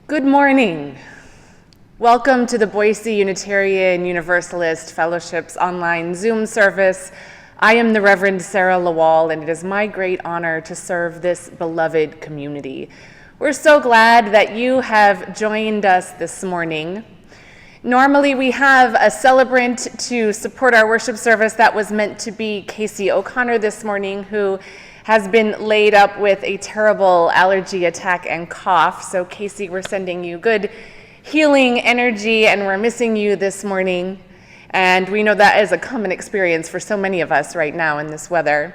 Good morning. Welcome to the Boise Unitarian Universalist Fellowship's online Zoom service. I am the Reverend Sarah Lawal, and it is my great honor to serve this beloved community. We're so glad that you have joined us this morning. Normally we have a celebrant to support our worship service. That was meant to be Casey O'Connor this morning, who has been laid up with a terrible allergy attack and cough. So Casey, we're sending you good healing energy, and we're missing you this morning. And we know that is a common experience for so many of us right now in this weather.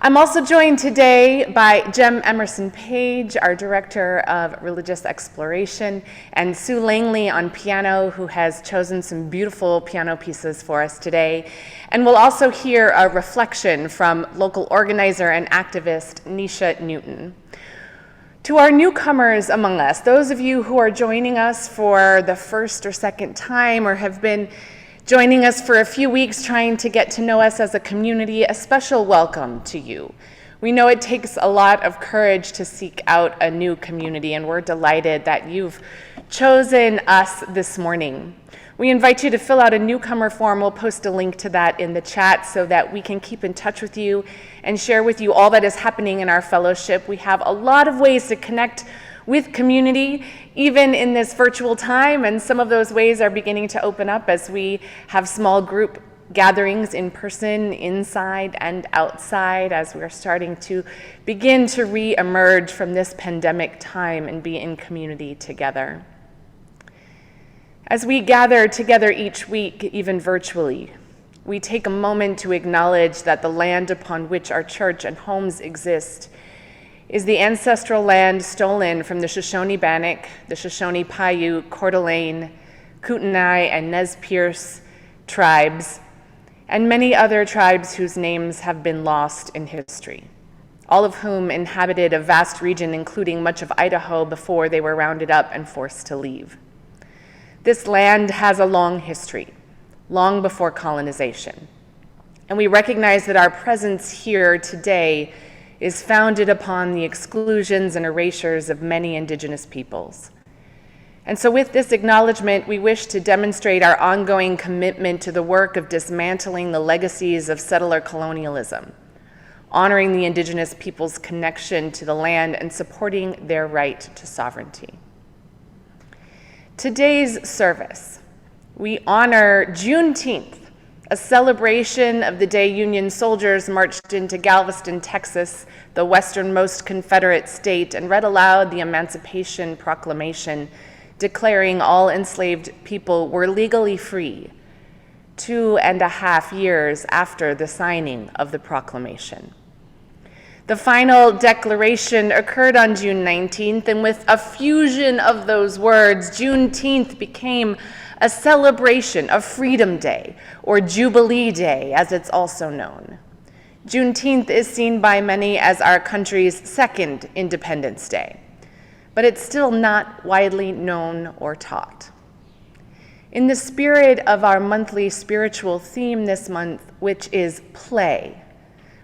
I'm also joined today by Jem Emerson Page, our Director of Religious Exploration, and Sue Langley on piano, who has chosen some beautiful piano pieces for us today. And we'll also hear a reflection from local organizer and activist Nisha Newton. To our newcomers among us, those of you who are joining us for the first or second time or have been joining us for a few weeks trying to get to know us as a community, a special welcome to you. We know it takes a lot of courage to seek out a new community, and we're delighted that you've chosen us this morning. We invite you to fill out a newcomer form. We'll post a link to that in the chat so that we can keep in touch with you and share with you all that is happening in our fellowship. We have a lot of ways to connect with community, even in this virtual time, and some of those ways are beginning to open up as we have small group gatherings in person, inside and outside, as we're starting to begin to re-emerge from this pandemic time and be in community together. As we gather together each week, even virtually, we take a moment to acknowledge that the land upon which our church and homes exist is the ancestral land stolen from the Shoshone-Bannock, the Shoshone-Paiute, Coeur d'Alene, Kootenai, and Nez Perce tribes, and many other tribes whose names have been lost in history, all of whom inhabited a vast region, including much of Idaho, before they were rounded up and forced to leave. This land has a long history, long before colonization, and we recognize that our presence here today is founded upon the exclusions and erasures of many indigenous peoples. And so with this acknowledgement, we wish to demonstrate our ongoing commitment to the work of dismantling the legacies of settler colonialism, honoring the indigenous people's connection to the land and supporting their right to sovereignty. Today's service, we honor Juneteenth, a celebration of the day Union soldiers marched into Galveston, Texas, the westernmost Confederate state, and read aloud the Emancipation Proclamation, declaring all enslaved people were legally free 2.5 years after the signing of the proclamation. The final declaration occurred on June 19th, and with a fusion of those words, Juneteenth became a celebration of Freedom Day, or Jubilee Day, as it's also known. Juneteenth is seen by many as our country's second Independence Day, but it's still not widely known or taught. In the spirit of our monthly spiritual theme this month, which is play,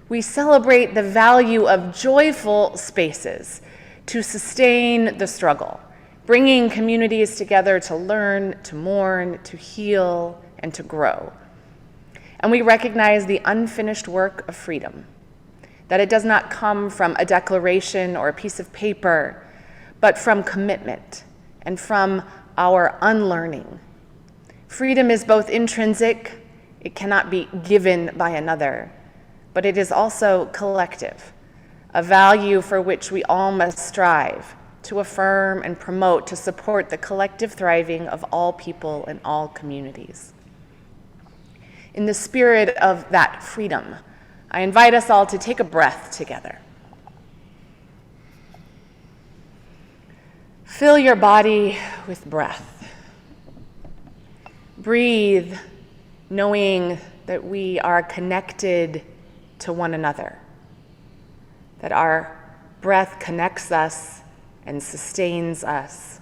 we celebrate the value of joyful spaces to sustain the struggle, bringing communities together to learn, to mourn, to heal, and to grow. And we recognize the unfinished work of freedom, that it does not come from a declaration or a piece of paper, but from commitment and from our unlearning. Freedom is both intrinsic, it cannot be given by another, but it is also collective, a value for which we all must strive to affirm and promote to support the collective thriving of all people and all communities. In the spirit of that freedom, I invite us all to take a breath together. Fill your body with breath. Breathe, knowing that we are connected to one another, that our breath connects us and sustains us,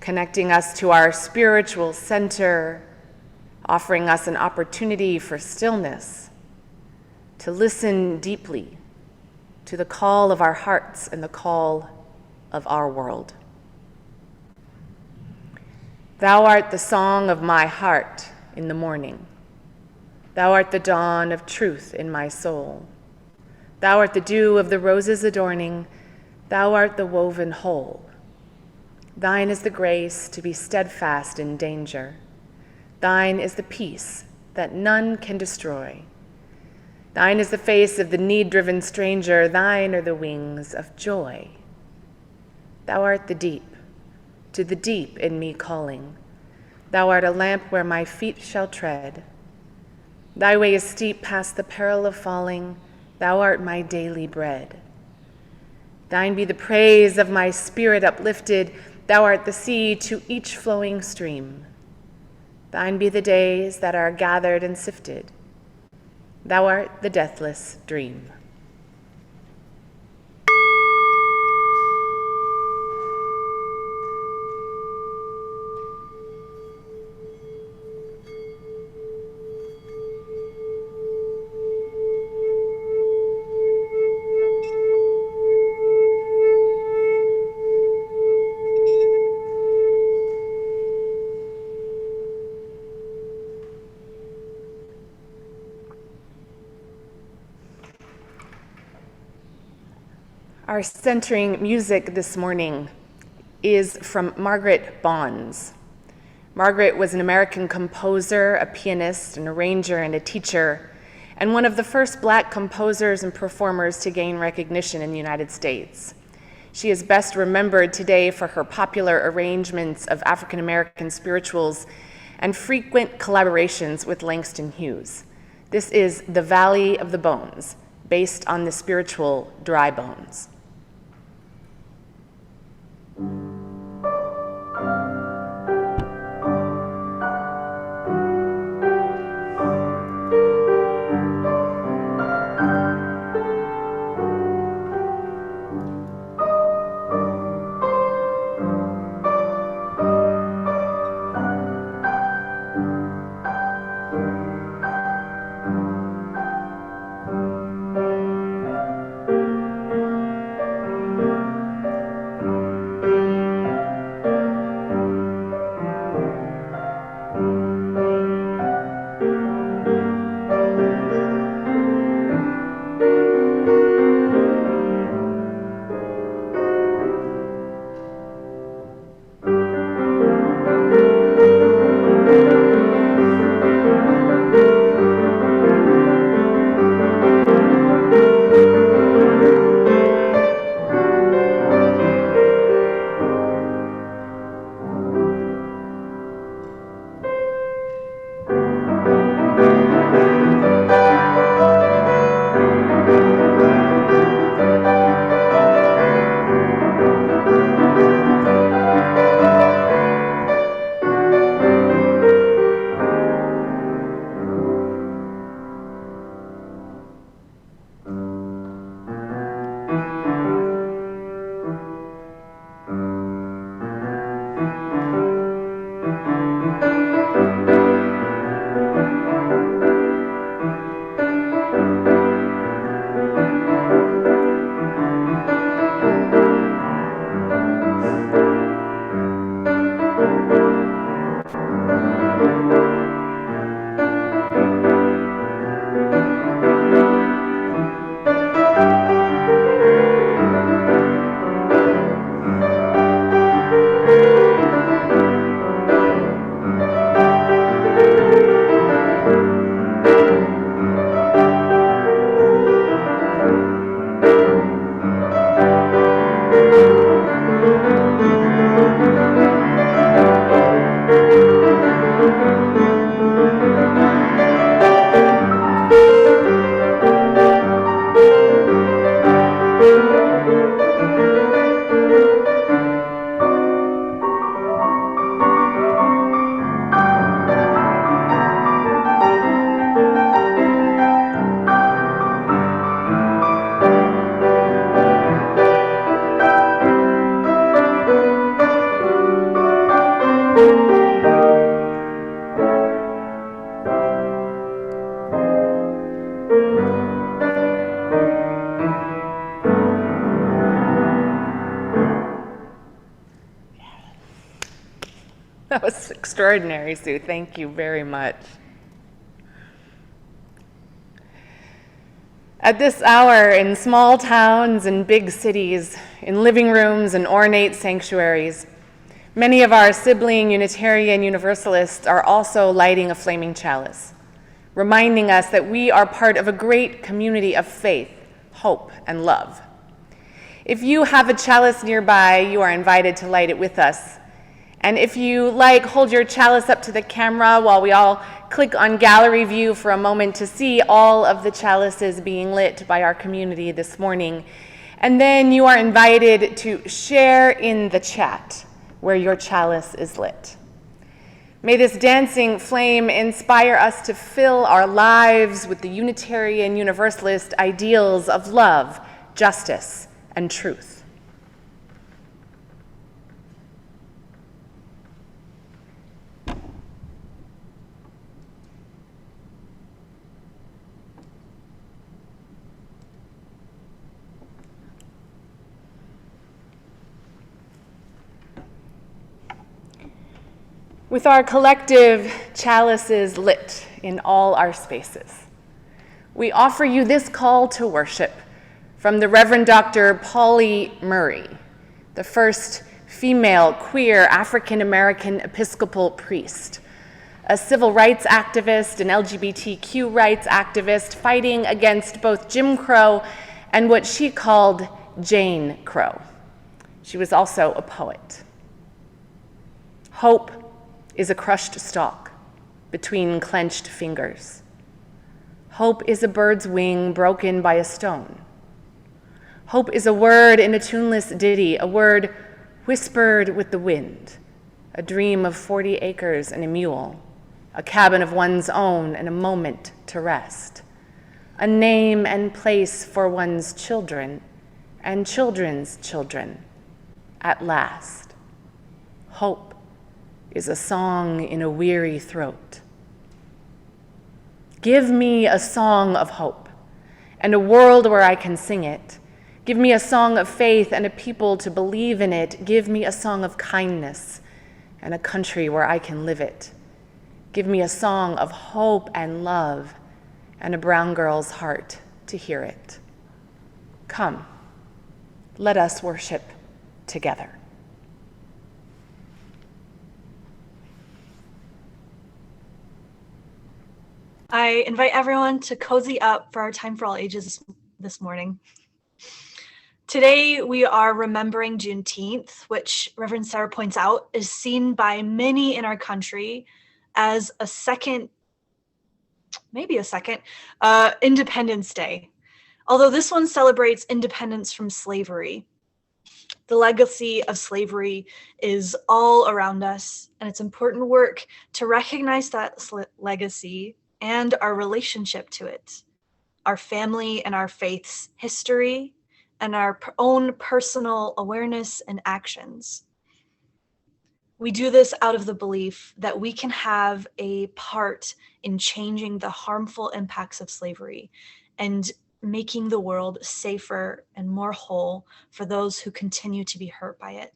connecting us to our spiritual center, offering us an opportunity for stillness, to listen deeply to the call of our hearts and the call of our world. Thou art the song of my heart in the morning. Thou art the dawn of truth in my soul. Thou art the dew of the roses adorning. Thou art the woven whole. Thine is the grace to be steadfast in danger. Thine is the peace that none can destroy. Thine is the face of the need-driven stranger. Thine are the wings of joy. Thou art the deep, to the deep in me calling. Thou art a lamp where my feet shall tread. Thy way is steep past the peril of falling. Thou art my daily bread. Thine be the praise of my spirit uplifted. Thou art the sea to each flowing stream. Thine be the days that are gathered and sifted. Thou art the deathless dream. Our centering music this morning is from Margaret Bonds. Margaret was an American composer, a pianist, an arranger, and a teacher, and one of the first Black composers and performers to gain recognition in the United States. She is best remembered today for her popular arrangements of African American spirituals and frequent collaborations with Langston Hughes. This is The Valley of the Bones, based on the spiritual Dry Bones. That was extraordinary, Sue. Thank you very much. At this hour, in small towns and big cities, in living rooms and ornate sanctuaries, many of our sibling Unitarian Universalists are also lighting a flaming chalice, reminding us that we are part of a great community of faith, hope, and love. If you have a chalice nearby, you are invited to light it with us. And if you like, hold your chalice up to the camera while we all click on gallery view for a moment to see all of the chalices being lit by our community this morning. And then you are invited to share in the chat where your chalice is lit. May this dancing flame inspire us to fill our lives with the Unitarian Universalist ideals of love, justice, and truth. With our collective chalices lit in all our spaces, we offer you this call to worship from the Reverend Dr. Pauli Murray, the first female queer African-American Episcopal priest, a civil rights activist, an LGBTQ rights activist fighting against both Jim Crow and what she called Jane Crow. She was also a poet. Hope is a crushed stalk between clenched fingers. Hope is a bird's wing broken by a stone. Hope is a word in a tuneless ditty, a word whispered with the wind, a dream of 40 acres and a mule, a cabin of one's own and a moment to rest, a name and place for one's children and children's children. At last, hope is a song in a weary throat. Give me a song of hope and a world where I can sing it. Give me a song of faith and a people to believe in it. Give me a song of kindness and a country where I can live it. Give me a song of hope and love and a brown girl's heart to hear it. Come, let us worship together. I invite everyone to cozy up for our Time for All Ages this morning. Today, we are remembering Juneteenth, which Reverend Sarah points out is seen by many in our country as a second Independence Day. Although this one celebrates independence from slavery. The legacy of slavery is all around us, and it's important work to recognize that legacy and our relationship to it, our family and our faith's history, and our own personal awareness and actions. We do this out of the belief that we can have a part in changing the harmful impacts of slavery and making the world safer and more whole for those who continue to be hurt by it.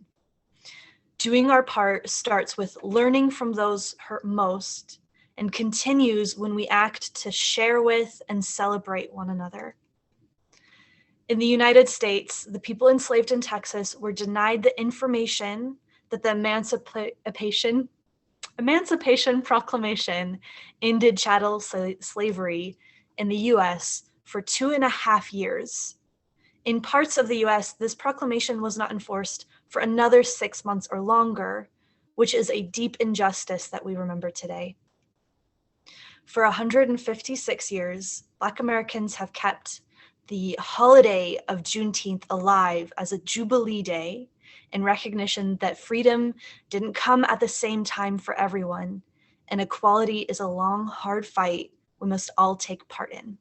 Doing our part starts with learning from those hurt most and continues when we act to share with and celebrate one another. In the United States, the people enslaved in Texas were denied the information that the Emancipation Proclamation ended chattel slavery in the US for 2.5 years. In parts of the US, this proclamation was not enforced for another 6 months or longer, which is a deep injustice that we remember today. For 156 years, Black Americans have kept the holiday of Juneteenth alive as a Jubilee Day in recognition that freedom didn't come at the same time for everyone, and equality is a long, hard fight we must all take part in.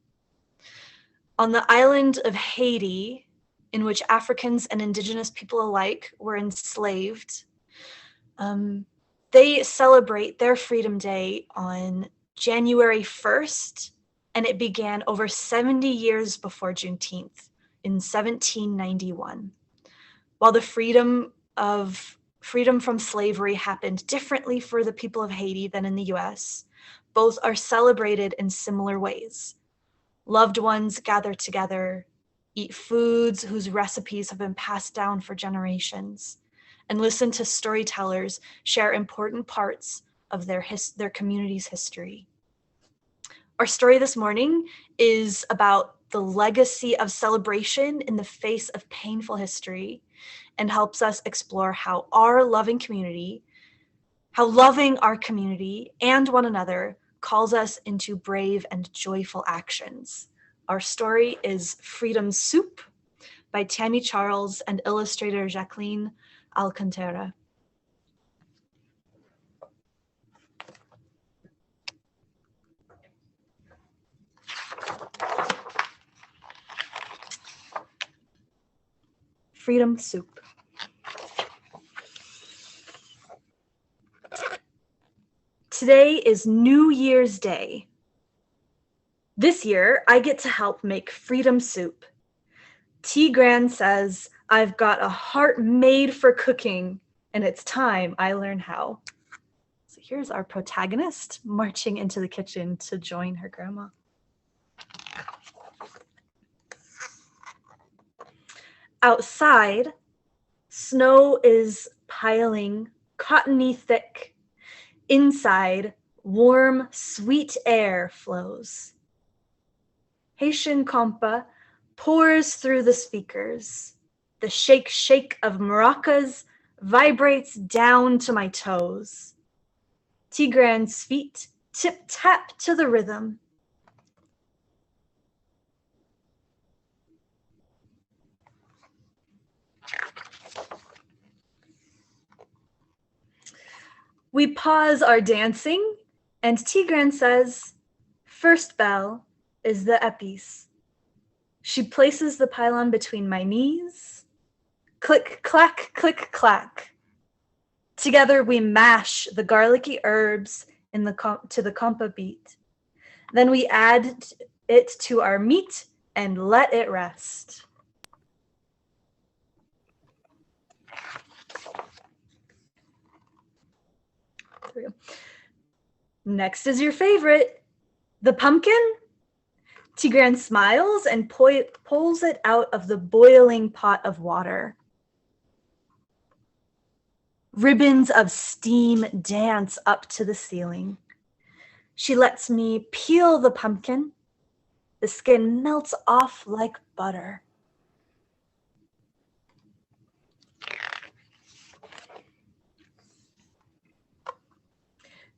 On the island of Haiti, in which Africans and Indigenous people alike were enslaved, they celebrate their Freedom Day on January 1st, and it began over 70 years before Juneteenth in 1791. While the freedom of freedom from slavery happened differently for the people of Haiti than in the US. Both are celebrated in similar ways. Loved ones gather together, eat foods whose recipes have been passed down for generations, and listen to storytellers share important parts of their community's history. Our story this morning is about the legacy of celebration in the face of painful history, and helps us explore how loving our community and one another calls us into brave and joyful actions. Our story is Freedom Soup by Tammy Charles and illustrator Jacqueline Alcantara. Freedom Soup. Today is New Year's Day. This year, I get to help make Freedom Soup. Tigran says, I've got a heart made for cooking, and it's time I learn how. So here's our protagonist marching into the kitchen to join her grandma. Outside, snow is piling, cottony thick. Inside, warm, sweet air flows. Haitian compa pours through the speakers. The shake, shake of maracas vibrates down to my toes. Tigran's feet tip-tap to the rhythm. We pause our dancing, and Tigran says, first bell is the epis. She places the pylon between my knees. Click, clack, click, clack. Together we mash the garlicky herbs to the compa beat. Then we add it to our meat and let it rest. Next is your favorite, the pumpkin. Tigran smiles and pulls it out of the boiling pot of water. Ribbons of steam dance up to the ceiling. She lets me peel the pumpkin. The skin melts off like butter.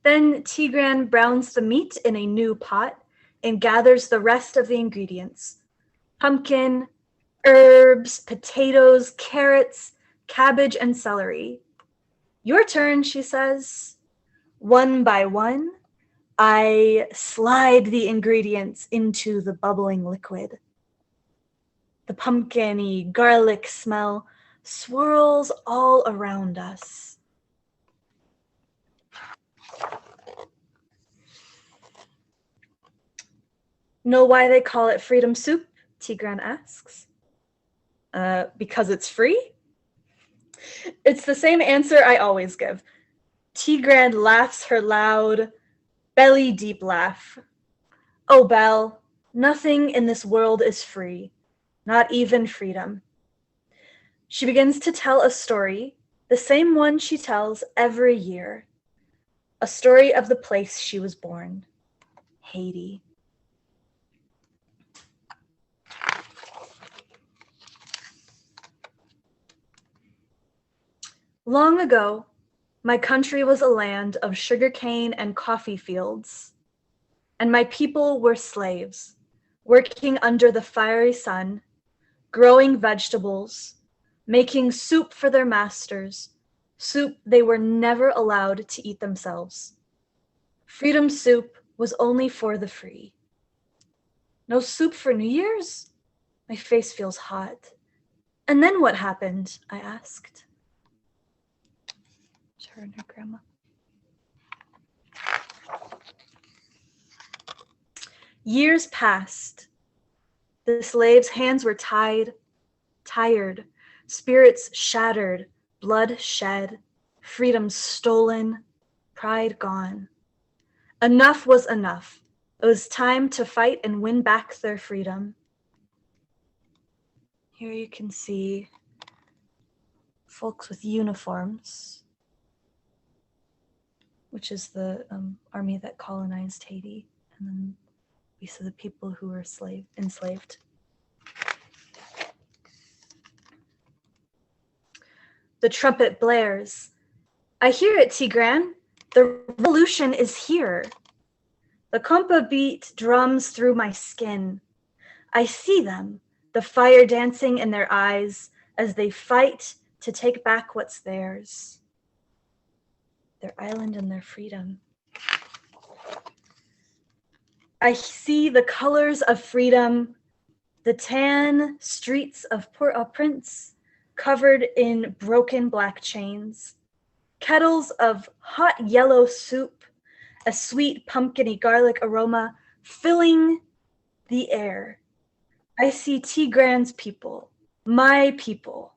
Then Tigran browns the meat in a new pot and gathers the rest of the ingredients. Pumpkin, herbs, potatoes, carrots, cabbage, and celery. Your turn, she says. One by one, I slide the ingredients into the bubbling liquid. The pumpkin-y garlic smell swirls all around us. Know why they call it Freedom Soup? Tigran asks. Because it's free? It's the same answer I always give. Tigran laughs her loud, belly-deep laugh. Oh, Belle, nothing in this world is free, not even freedom. She begins to tell a story, the same one she tells every year. A story of the place she was born, Haiti. Long ago, my country was a land of sugarcane and coffee fields, and my people were slaves, working under the fiery sun, growing vegetables, making soup for their masters, soup they were never allowed to eat themselves. Freedom Soup was only for the free. No soup for New Year's? My face feels hot. And then what happened? I asked. Her and her grandma. Years passed. The slaves' hands were tied, tired, spirits shattered, blood shed. freedom stolen, pride gone. Enough was enough. It was time to fight and win back their freedom. Here you can see folks with uniforms, which is the army that colonized Haiti. And then we see the people who were enslaved. The trumpet blares. I hear it, Tigran. The revolution is here. The compa beat drums through my skin. I see them, the fire dancing in their eyes as they fight to take back what's theirs. Their island and their freedom. I see the colors of freedom, the tan streets of Port-au-Prince covered in broken black chains, kettles of hot yellow soup, a sweet pumpkiny garlic aroma filling the air. I see Tigran's people, my people,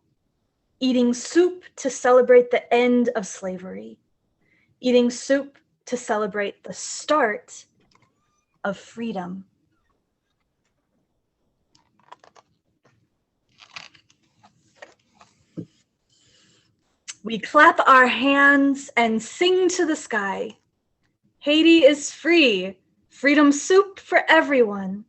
eating soup to celebrate the end of slavery, eating soup to celebrate the start of freedom. We clap our hands and sing to the sky. Haiti is free. Freedom soup for everyone.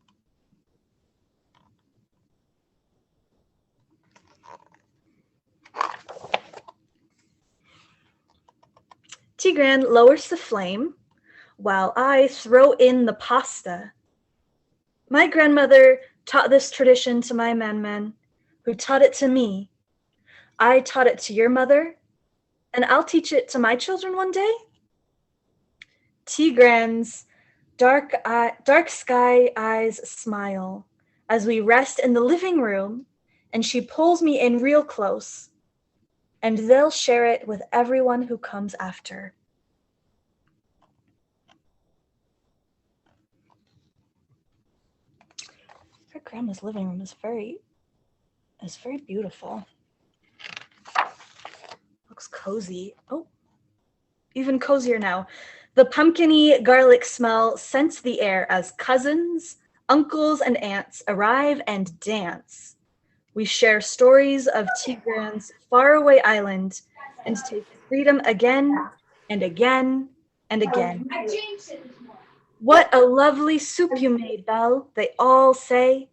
Tigran lowers the flame while I throw in the pasta. My grandmother taught this tradition to my man, who taught it to me. I taught it to your mother, and I'll teach it to my children one day. Tigran's dark sky eyes smile as we rest in the living room, and she pulls me in real close, and they'll share it with everyone who comes after. Her grandma's living room is very beautiful. Looks cozy. Oh, even cozier now. The pumpkiny garlic smell scents the air as cousins, uncles, and aunts arrive and dance. We share stories of Tigran's faraway island and take freedom again and again and again. What a lovely soup you made, Belle, they all say.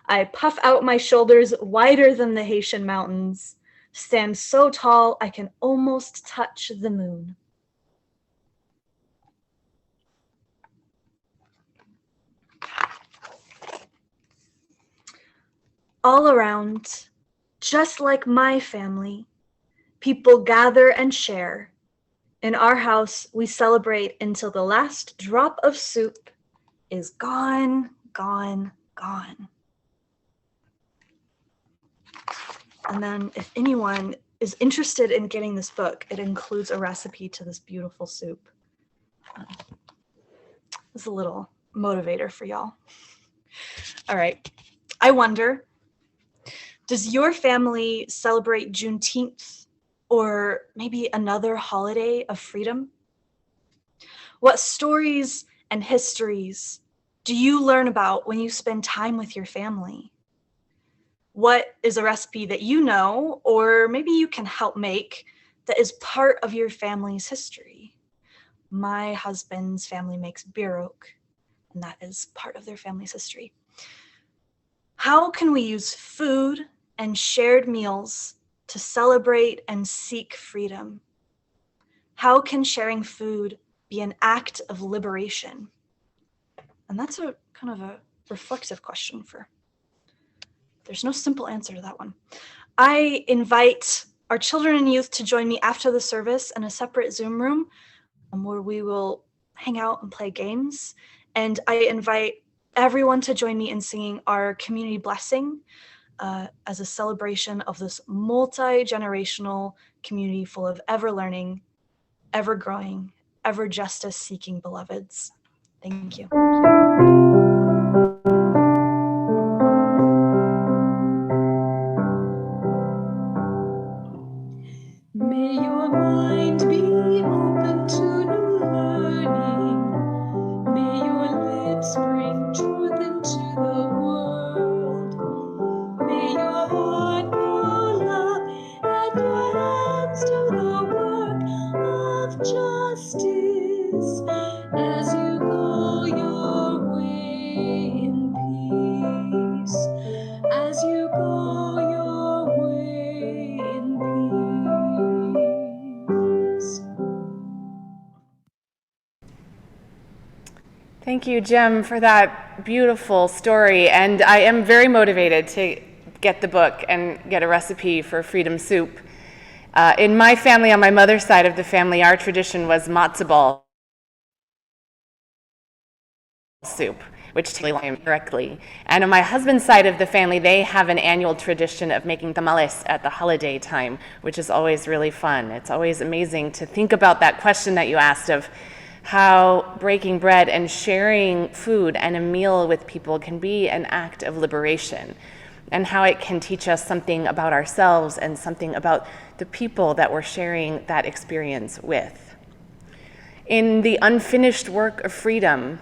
I puff out my shoulders wider than the Haitian mountains, stand so tall I can almost touch the moon. All around, just like my family, people gather and share. In our house, we celebrate until the last drop of soup is gone, gone, gone. And then if anyone is interested in getting this book, it includes a recipe to this beautiful soup. It's a little motivator for y'all. All right. I wonder, does your family celebrate Juneteenth or maybe another holiday of freedom? What stories and histories do you learn about when you spend time with your family? What is a recipe that you know, or maybe you can help make, that is part of your family's history? My husband's family makes birok, and that is part of their family's history. How can we use food and shared meals to celebrate and seek freedom? How can sharing food be an act of liberation? And that's a kind of a reflective question. There's no simple answer to that one. I invite our children and youth to join me after the service in a separate Zoom room where we will hang out and play games. And I invite everyone to join me in singing our community blessing as a celebration of this multi-generational community full of ever learning, ever growing, ever justice seeking beloveds. Thank you. May your mind Thank you, Jem, for that beautiful story. And I am very motivated to get the book and get a recipe for freedom soup. In my family, on my mother's side of the family, our tradition was matzo ball soup, which tastes correctly. And on my husband's side of the family, they have an annual tradition of making tamales at the holiday time, which is always really fun. It's always amazing to think about that question that you asked of how breaking bread and sharing food and a meal with people can be an act of liberation, and how it can teach us something about ourselves and something about the people that we're sharing that experience with. In the unfinished work of freedom,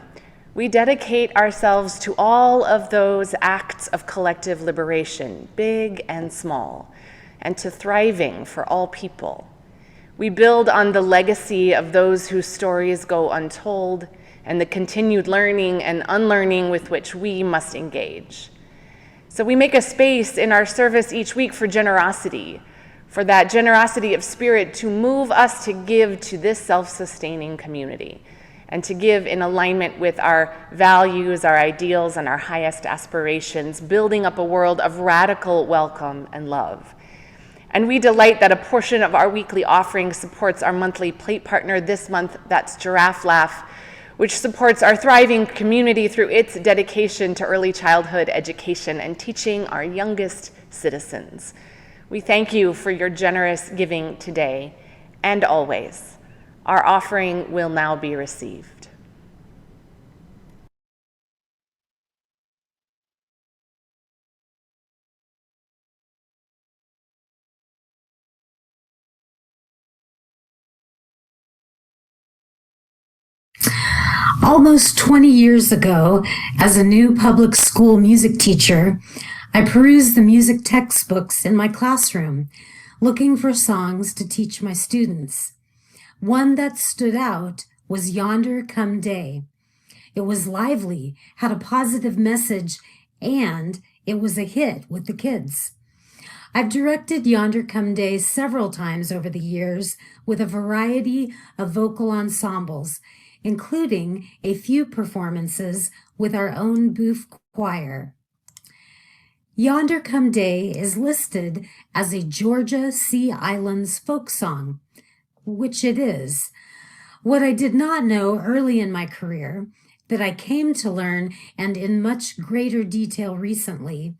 we dedicate ourselves to all of those acts of collective liberation, big and small, and to thriving for all people. We build on the legacy of those whose stories go untold and the continued learning and unlearning with which we must engage. So we make a space in our service each week for generosity, for that generosity of spirit to move us to give to this self-sustaining community, and to give in alignment with our values, our ideals, and our highest aspirations, building up a world of radical welcome and love. And we delight that a portion of our weekly offering supports our monthly plate partner this month, that's Giraffe Laugh, which supports our thriving community through its dedication to early childhood education and teaching our youngest citizens. We thank you for your generous giving today and always. Our offering will now be received. Almost 20 years ago, as a new public school music teacher, I perused the music textbooks in my classroom, looking for songs to teach my students. One that stood out was Yonder Come Day. It was lively, had a positive message, and it was a hit with the kids. I've directed Yonder Come Day several times over the years with a variety of vocal ensembles, including a few performances with our own booth choir. Yonder Come Day is listed as a Georgia Sea Islands folk song, which it is. What I did not know early in my career, that I came to learn and in much greater detail recently,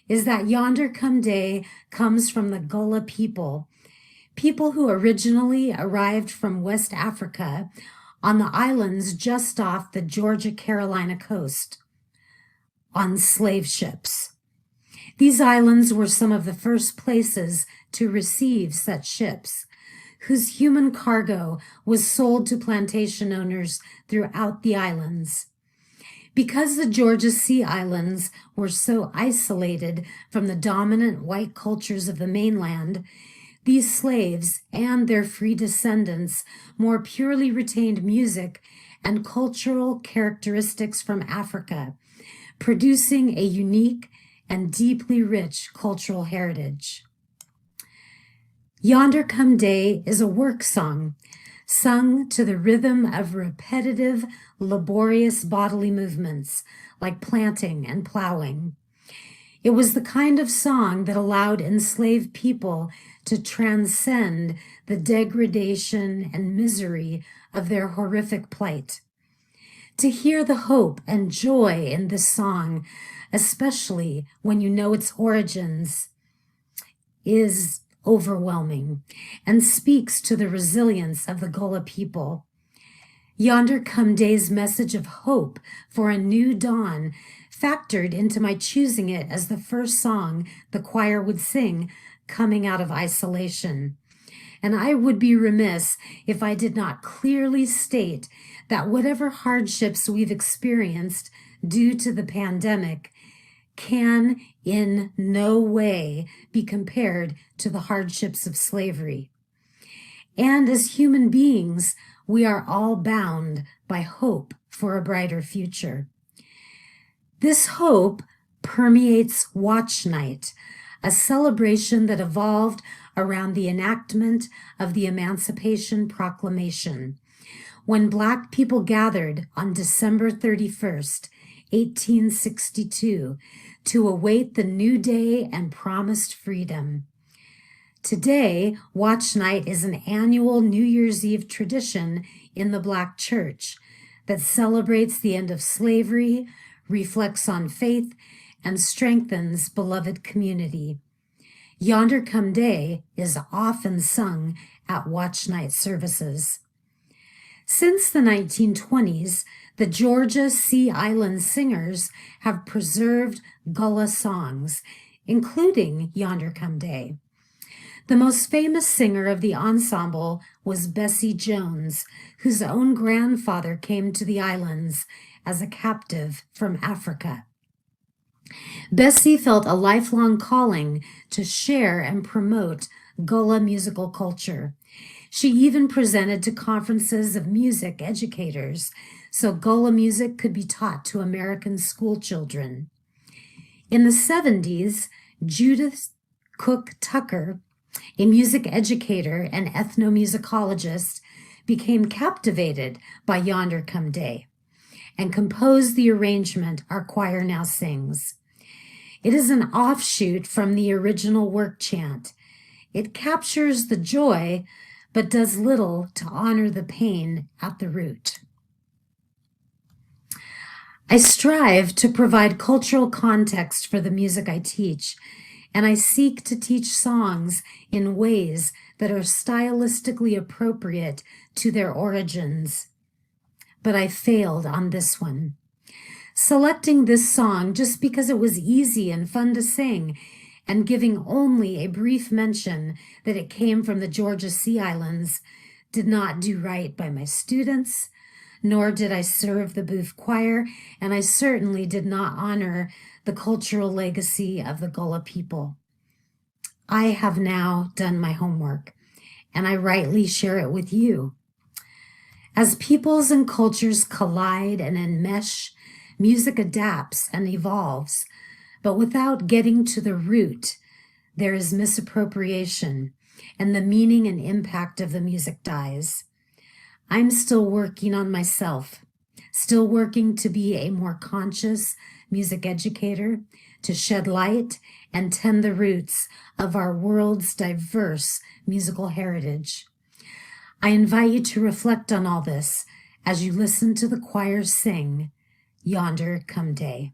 is that Yonder Come Day comes from the Gullah people who originally arrived from West Africa on the islands just off the Georgia-Carolina coast on slave ships. These islands were some of the first places to receive such ships, whose human cargo was sold to plantation owners throughout the islands. Because the Georgia Sea Islands were so isolated from the dominant white cultures of the mainland, these slaves and their free descendants more purely retained music and cultural characteristics from Africa, producing a unique and deeply rich cultural heritage. Yonder Come Day is a work song, sung to the rhythm of repetitive, laborious bodily movements, like planting and plowing. It was the kind of song that allowed enslaved people to transcend the degradation and misery of their horrific plight. To hear the hope and joy in this song, especially when you know its origins, is overwhelming and speaks to the resilience of the Gullah people. Yonder Come Day's message of hope for a new dawn factored into my choosing it as the first song the choir would sing coming out of isolation. And I would be remiss if I did not clearly state that whatever hardships we've experienced due to the pandemic can in no way be compared to the hardships of slavery. And as human beings, we are all bound by hope for a brighter future. This hope permeates Watch Night, a celebration that evolved around the enactment of the Emancipation Proclamation, when Black people gathered on December 31st, 1862, to await the new day and promised freedom. Today, Watch Night is an annual New Year's Eve tradition in the Black church that celebrates the end of slavery, reflects on faith, and strengthens beloved community. Yonder Come Day is often sung at Watch Night services. Since the 1920s, the Georgia Sea Island singers have preserved Gullah songs, including Yonder Come Day. The most famous singer of the ensemble was Bessie Jones, whose own grandfather came to the islands as a captive from Africa. Bessie felt a lifelong calling to share and promote Gullah musical culture. She even presented to conferences of music educators so Gullah music could be taught to American school children. In the 70s, Judith Cook Tucker, a music educator and ethnomusicologist, became captivated by Yonder Come Day and composed the arrangement our choir now sings. It is an offshoot from the original work chant. It captures the joy, but does little to honor the pain at the root. I strive to provide cultural context for the music I teach, and I seek to teach songs in ways that are stylistically appropriate to their origins. But I failed on this one. Selecting this song just because it was easy and fun to sing, and giving only a brief mention that it came from the Georgia Sea Islands, did not do right by my students, nor did I serve the Booth Choir, and I certainly did not honor the cultural legacy of the Gullah people. I have now done my homework, and I rightly share it with you. As peoples and cultures collide and enmesh, music adapts and evolves, but without getting to the root, there is misappropriation, and the meaning and impact of the music dies. I'm still working on myself, still working to be a more conscious music educator, to shed light and tend the roots of our world's diverse musical heritage. I invite you to reflect on all this as you listen to the choir sing Yonder Come Day.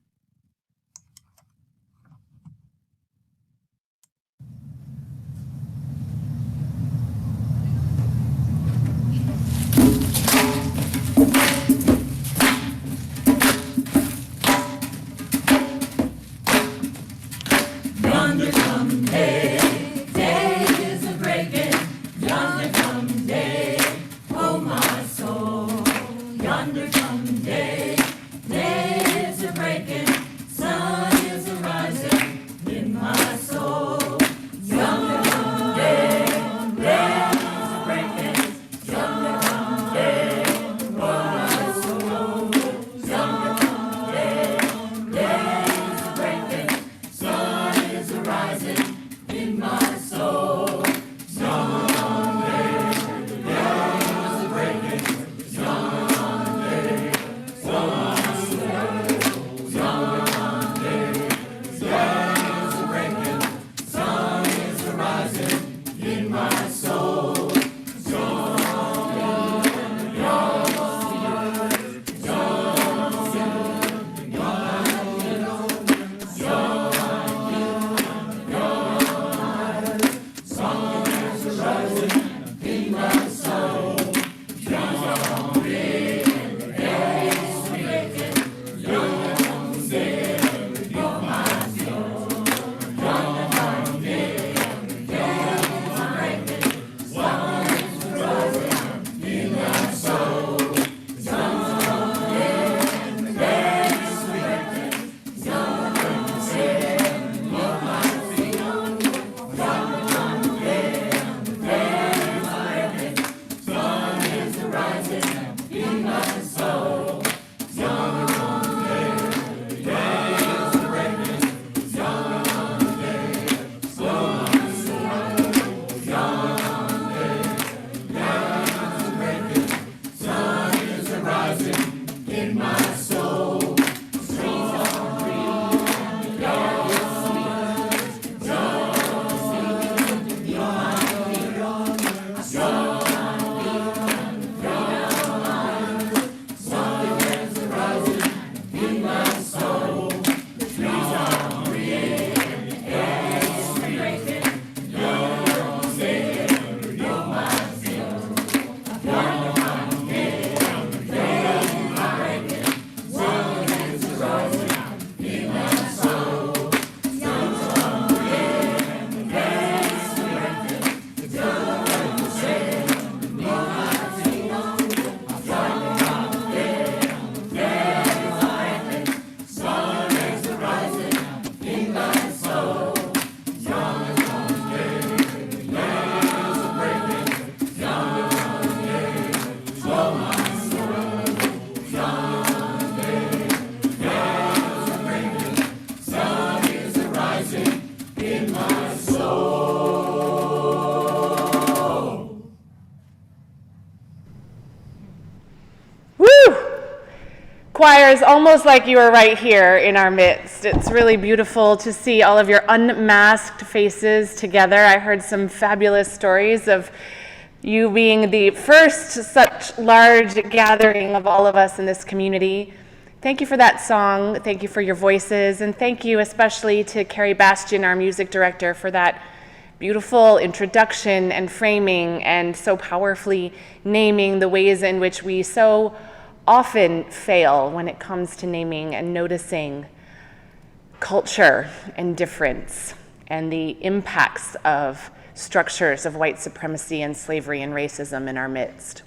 Yonder come day, day is a breaking. Yonder come day, oh my soul. Yonder come day, day is a breaking. choir is almost like you are right here in our midst. It's really beautiful to see all of your unmasked faces together. I heard some fabulous stories of you being the first such large gathering of all of us in this community. Thank you for that song. Thank you for your voices. And thank you especially to Carrie Bastian, our music director, for that beautiful introduction and framing and so powerfully naming the ways in which we so often fail when it comes to naming and noticing culture and difference and the impacts of structures of white supremacy and slavery and racism in our midst.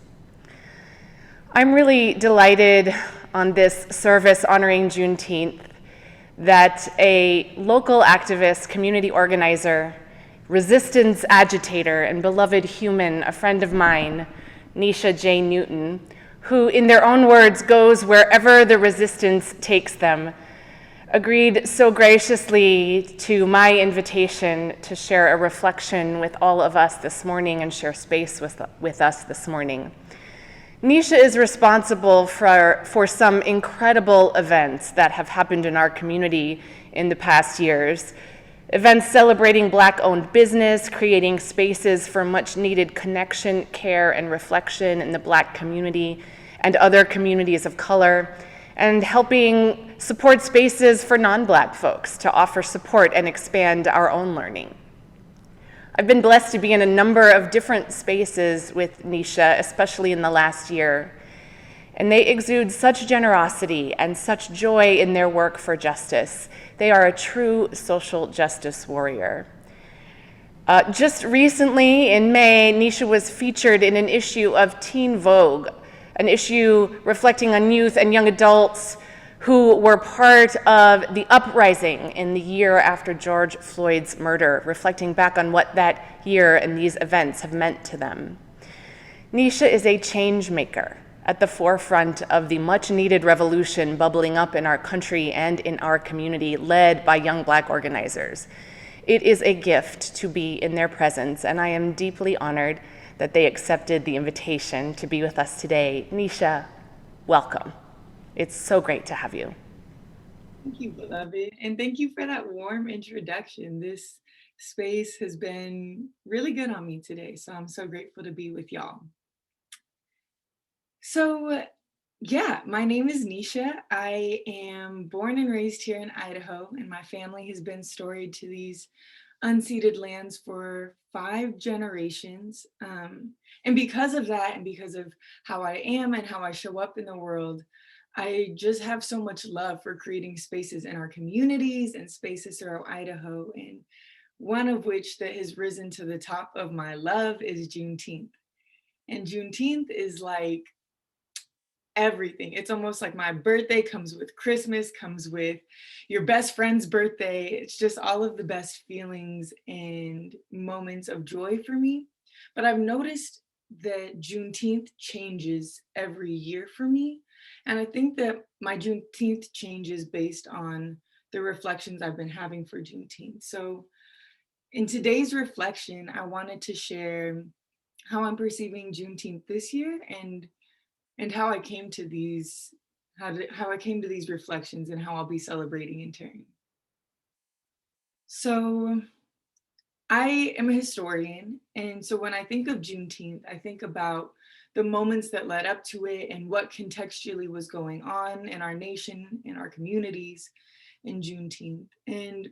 I'm really delighted on this service honoring Juneteenth that a local activist, community organizer, resistance agitator, and beloved human, a friend of mine, Nisha J. Newton, who in their own words goes wherever the resistance takes them, agreed so graciously to my invitation to share a reflection with all of us this morning and share space with us this morning. Nisha is responsible for some incredible events that have happened in our community in the past years. Events celebrating Black-owned business, creating spaces for much-needed connection, care, and reflection in the Black community and other communities of color, and helping support spaces for non-Black folks to offer support and expand our own learning. I've been blessed to be in a number of different spaces with Nisha, especially in the last year, and they exude such generosity and such joy in their work for justice. They are a true social justice warrior. Just recently, in May, Nisha was featured in an issue of Teen Vogue, an issue reflecting on youth and young adults who were part of the uprising in the year after George Floyd's murder, reflecting back on what that year and these events have meant to them. Nisha is a change maker at the forefront of the much-needed revolution bubbling up in our country and in our community, led by young Black organizers. It is a gift to be in their presence, and I am deeply honored that they accepted the invitation to be with us today. Nisha, welcome. It's so great to have you. Thank you, beloved. And thank you for that warm introduction. This space has been really good on me today, so I'm so grateful to be with y'all. So yeah, my name is Nisha. I am born and raised here in Idaho, and my family has been storied to these unceded lands for 5 generations. And because of that, and because of how I am and how I show up in the world, I just have so much love for creating spaces in our communities and spaces throughout Idaho. And one of which that has risen to the top of my love is Juneteenth. And Juneteenth is like everything. It's almost like my birthday comes with Christmas, comes with your best friend's birthday. It's just all of the best feelings and moments of joy for me. But I've noticed that Juneteenth changes every year for me. And I think that my Juneteenth changes based on the reflections I've been having for Juneteenth. So in today's reflection, I wanted to share how I'm perceiving Juneteenth this year and how I came to these reflections and how I'll be celebrating in turn. So I am a historian, and so when I think of Juneteenth, I think about the moments that led up to it and what contextually was going on in our nation, in our communities in Juneteenth. And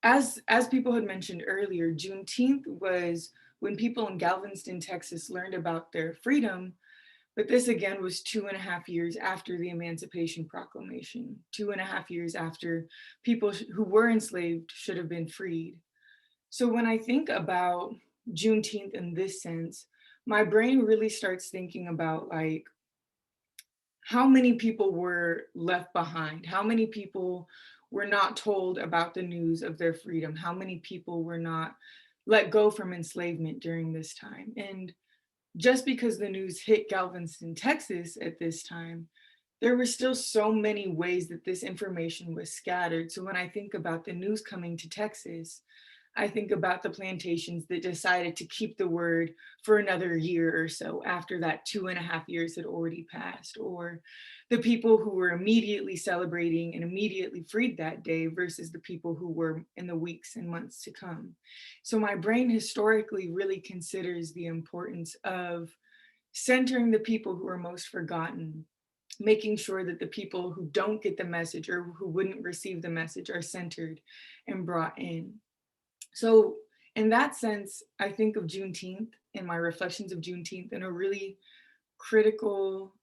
as people had mentioned earlier, Juneteenth was when people in Galveston, Texas learned about their freedom. But this again was 2.5 years after the Emancipation Proclamation, 2.5 years after people who were enslaved should have been freed. So when I think about Juneteenth in this sense, my brain really starts thinking about like how many people were left behind, how many people were not told about the news of their freedom, how many people were not let go from enslavement during this time. And just because the news hit Galveston, Texas at this time, there were still so many ways that this information was scattered. So when I think about the news coming to Texas, I think about the plantations that decided to keep the word for another year or so after that 2.5 years had already passed, or the people who were immediately celebrating and immediately freed that day versus the people who were in the weeks and months to come. So my brain historically really considers the importance of centering the people who are most forgotten, making sure that the people who don't get the message or who wouldn't receive the message are centered and brought in. So in that sense, I think of Juneteenth and my reflections of Juneteenth in a really critical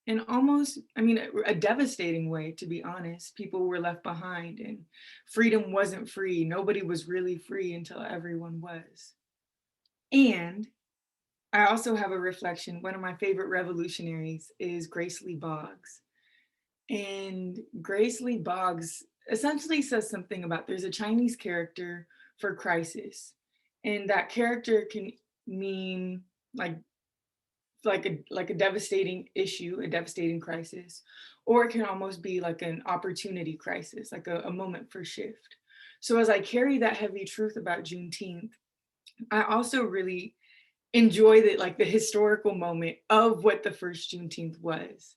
and almost, I mean, a devastating way, to be honest. People were left behind and freedom wasn't free. Nobody was really free until everyone was. And I also have a reflection. One of my favorite revolutionaries is Grace Lee Boggs. And Grace Lee Boggs essentially says something about there's a Chinese character for crisis. And that character can mean like a devastating issue, a devastating crisis, or it can almost be like an opportunity crisis, like a moment for shift. So as I carry that heavy truth about Juneteenth, I also really enjoy the historical moment of what the first Juneteenth was.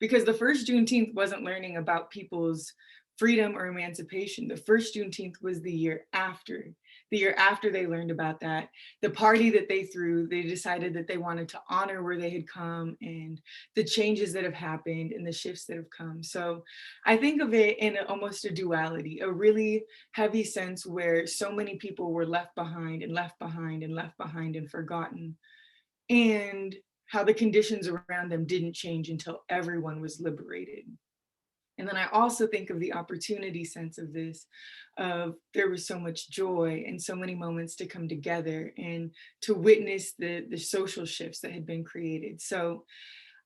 Because the first Juneteenth wasn't learning about people's freedom or emancipation. The first Juneteenth was the year after. The year after they learned about that, the party that they threw, they decided that they wanted to honor where they had come and the changes that have happened and the shifts that have come. So I think of it in almost a duality, a really heavy sense where so many people were left behind and left behind and left behind and forgotten, and how the conditions around them didn't change until everyone was liberated. And then I also think of the opportunity sense of this, of there was so much joy and so many moments to come together and to witness the social shifts that had been created. So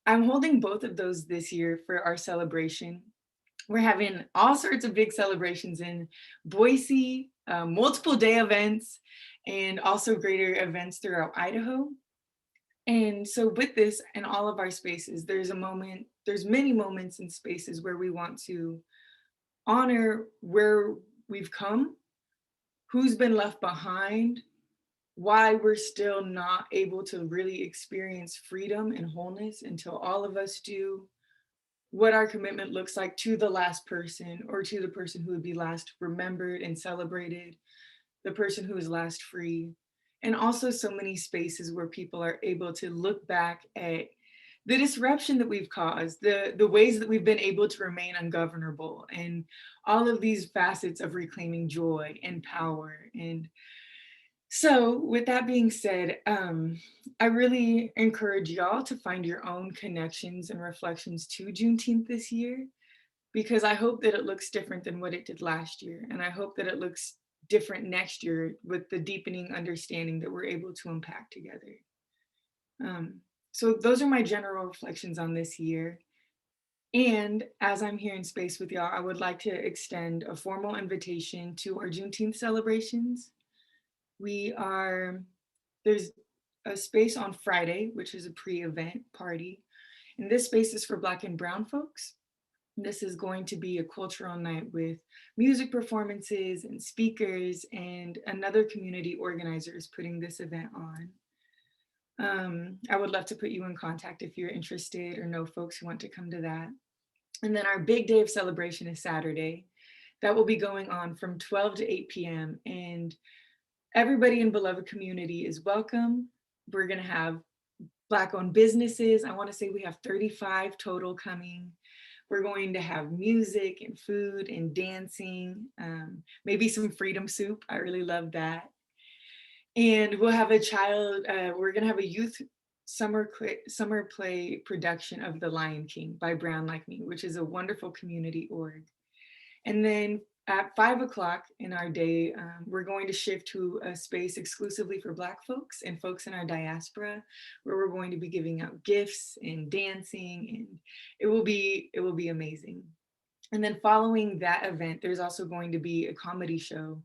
I'm holding both of those this year for our celebration. We're having all sorts of big celebrations in Boise, multiple day events, and also greater events throughout Idaho. And so with this and all of our spaces, there's many moments and spaces where we want to honor where we've come, who's been left behind, why we're still not able to really experience freedom and wholeness until all of us do, what our commitment looks like to the last person or to the person who would be last remembered and celebrated, the person who is last free. And also so many spaces where people are able to look back at the disruption that we've caused, the ways that we've been able to remain ungovernable, and all of these facets of reclaiming joy and power. And so with that being said, I really encourage y'all to find your own connections and reflections to Juneteenth this year, because I hope that it looks different than what it did last year. And I hope that it looks different next year with the deepening understanding that we're able to unpack together. So those are my general reflections on this year. And as I'm here in space with y'all, I would like to extend a formal invitation to our Juneteenth celebrations. There's a space on Friday, which is a pre-event party. And this space is for Black and Brown folks. This is going to be a cultural night with music performances and speakers, and another community organizer is putting this event on. I would love to put you in contact if you're interested or know folks who want to come to that. And then our big day of celebration is Saturday. That will be going on from 12 to 8 p.m. And everybody in Beloved Community is welcome. We're gonna have Black-owned businesses. I wanna say we have 35 total coming. We're going to have music and food and dancing, maybe some freedom soup. I really love that. And we'll have we're gonna have a youth summer play production of The Lion King by Brown Like Me, which is a wonderful community org. And then at 5 o'clock in our day, we're going to shift to a space exclusively for Black folks and folks in our diaspora, where we're going to be giving out gifts and dancing, and it will be amazing. And then following that event, there's also going to be a comedy show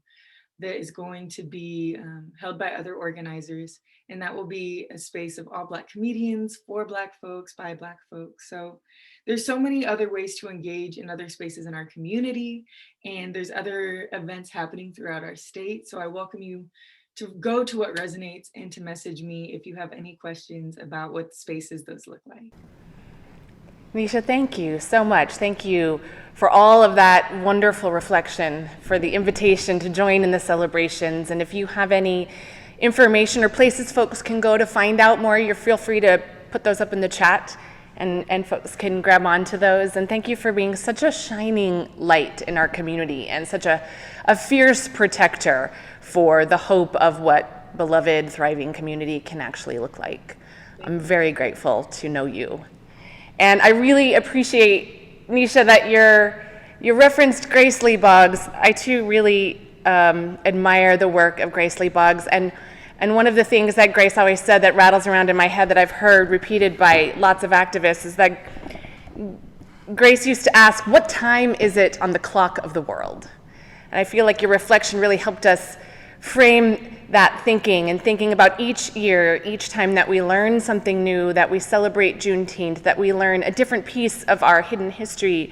that is going to be held by other organizers. And that will be a space of all Black comedians, for Black folks, by Black folks. So there's so many other ways to engage in other spaces in our community. And there's other events happening throughout our state. So I welcome you to go to what resonates and to message me if you have any questions about what spaces those look like. Nisha, thank you so much. Thank you for all of that wonderful reflection, for the invitation to join in the celebrations. And if you have any information or places folks can go to find out more, you're feel free to put those up in the chat and folks can grab onto those. And thank you for being such a shining light in our community and such a fierce protector for the hope of what beloved, thriving community can actually look like. I'm very grateful to know you. And I really appreciate, Nisha, that you referenced Grace Lee Boggs. I too really admire the work of Grace Lee Boggs. And one of the things that Grace always said that rattles around in my head that I've heard repeated by lots of activists is that Grace used to ask, what time is it on the clock of the world? And I feel like your reflection really helped us frame that thinking and thinking about each year, each time that we learn something new, that we celebrate Juneteenth, that we learn a different piece of our hidden history.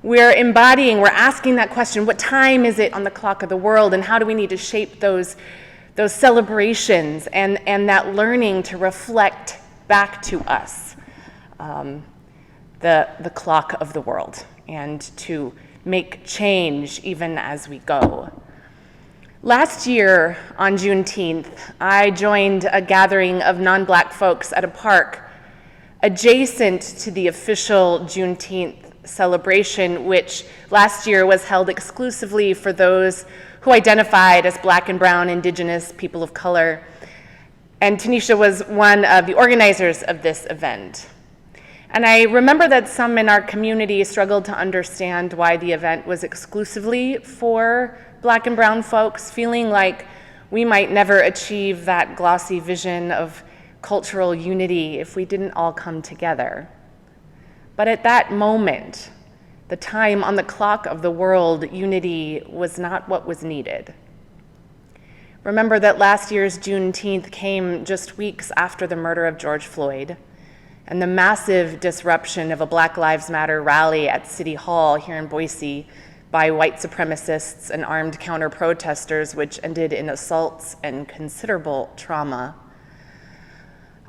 We're asking that question, what time is it on the clock of the world, and how do we need to shape those celebrations and that learning to reflect back to us the clock of the world and to make change even as we go. Last year on Juneteenth, I joined a gathering of non-Black folks at a park adjacent to the official Juneteenth celebration, which last year was held exclusively for those who identified as Black and Brown, Indigenous, people of color. And Tanisha was one of the organizers of this event. And I remember that some in our community struggled to understand why the event was exclusively for Black and Brown folks, feeling like we might never achieve that glossy vision of cultural unity if we didn't all come together. But at that moment, the time on the clock of the world, unity was not what was needed. Remember that last year's Juneteenth came just weeks after the murder of George Floyd and the massive disruption of a Black Lives Matter rally at City Hall here in Boise by white supremacists and armed counter-protesters, which ended in assaults and considerable trauma.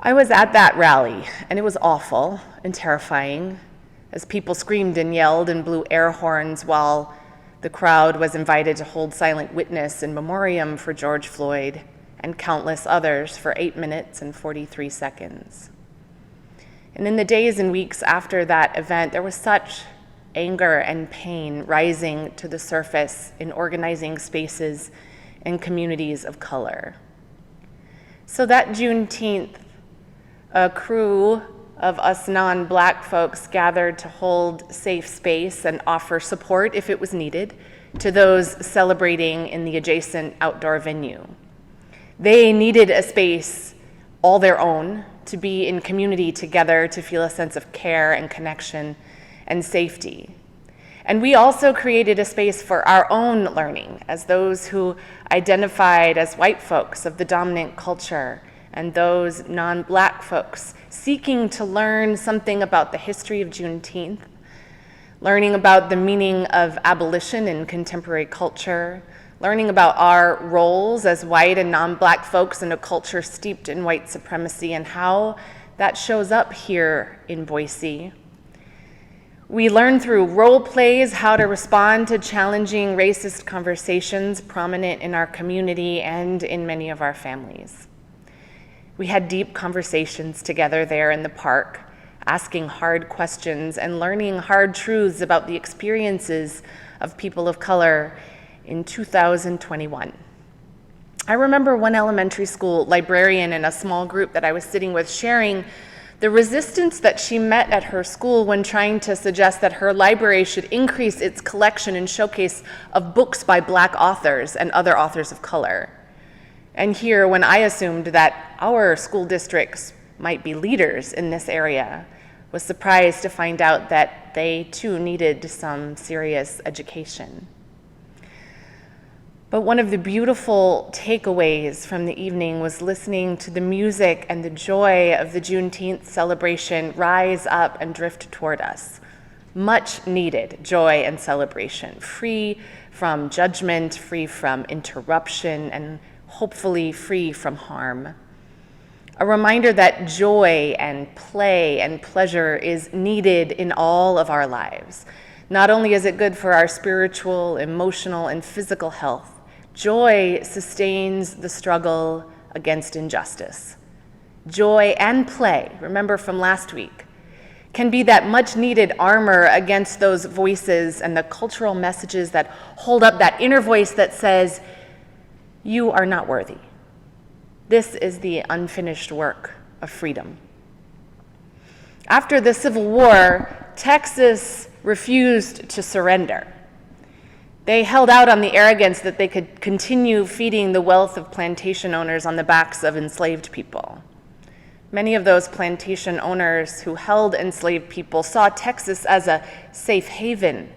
I was at that rally, and it was awful and terrifying as people screamed and yelled and blew air horns while the crowd was invited to hold silent witness in memoriam for George Floyd and countless others for 8 minutes and 43 seconds. And in the days and weeks after that event, there was such anger and pain rising to the surface in organizing spaces and communities of color. So that Juneteenth, a crew of us non-Black folks gathered to hold safe space and offer support if it was needed to those celebrating in the adjacent outdoor venue. They needed a space all their own to be in community together, to feel a sense of care and connection and safety. And we also created a space for our own learning as those who identified as white folks of the dominant culture and those non-Black folks seeking to learn something about the history of Juneteenth, learning about the meaning of abolition in contemporary culture, learning about our roles as white and non-Black folks in a culture steeped in white supremacy and how that shows up here in Boise. We learn through role plays how to respond to challenging racist conversations prominent in our community and in many of our families. We had deep conversations together there in the park, asking hard questions and learning hard truths about the experiences of people of color in 2021. I remember one elementary school librarian in a small group that I was sitting with sharing the resistance that she met at her school when trying to suggest that her library should increase its collection and showcase of books by Black authors and other authors of color. And here, when I assumed that our school districts might be leaders in this area, was surprised to find out that they too needed some serious education. But one of the beautiful takeaways from the evening was listening to the music and the joy of the Juneteenth celebration rise up and drift toward us. Much needed joy and celebration, free from judgment, free from interruption, and hopefully free from harm. A reminder that joy and play and pleasure is needed in all of our lives. Not only is it good for our spiritual, emotional, and physical health, joy sustains the struggle against injustice. Joy and play, remember from last week, can be that much needed armor against those voices and the cultural messages that hold up that inner voice that says, you are not worthy. This is the unfinished work of freedom. After the Civil War, Texas refused to surrender. They held out on the arrogance that they could continue feeding the wealth of plantation owners on the backs of enslaved people. Many of those plantation owners who held enslaved people saw Texas as a safe haven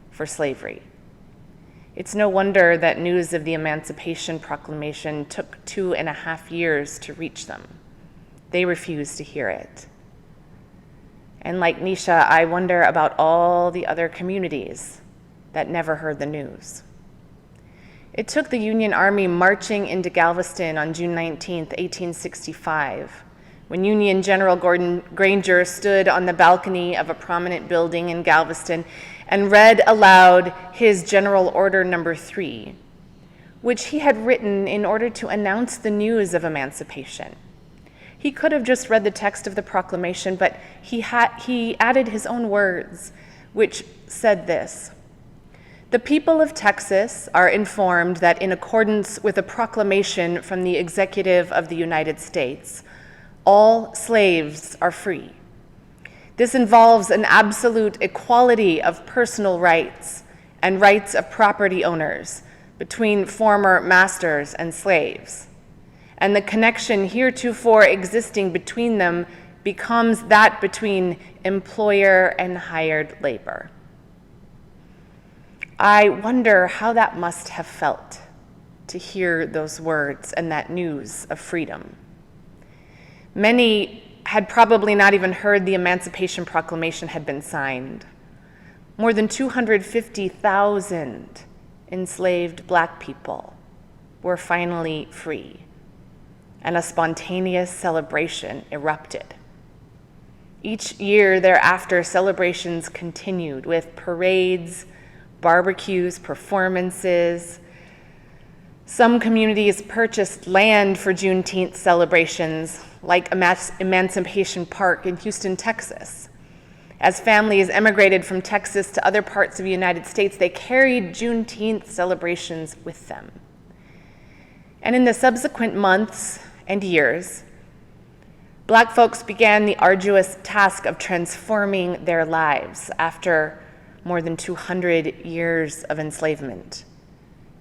for slavery. It's no wonder that news of the Emancipation Proclamation took 2.5 years to reach them. They refused to hear it. And like Nisha, I wonder about all the other communities that never heard the news. It took the Union Army marching into Galveston on June 19, 1865, when Union General Gordon Granger stood on the balcony of a prominent building in Galveston and read aloud his General Order Number 3, which he had written in order to announce the news of emancipation. He could have just read the text of the proclamation, but he added his own words, which said this: "The people of Texas are informed that in accordance with a proclamation from the Executive of the United States, all slaves are free. This involves an absolute equality of personal rights and rights of property owners between former masters and slaves, and the connection heretofore existing between them becomes that between employer and hired labor." I wonder how that must have felt to hear those words and that news of freedom. Many had probably not even heard the Emancipation Proclamation had been signed. More than 250,000 enslaved Black people were finally free, and a spontaneous celebration erupted. Each year thereafter, celebrations continued with parades, barbecues, performances. Some communities purchased land for Juneteenth celebrations, like Emancipation Park in Houston, Texas. As families emigrated from Texas to other parts of the United States, they carried Juneteenth celebrations with them. And in the subsequent months and years, Black folks began the arduous task of transforming their lives after more than 200 years of enslavement,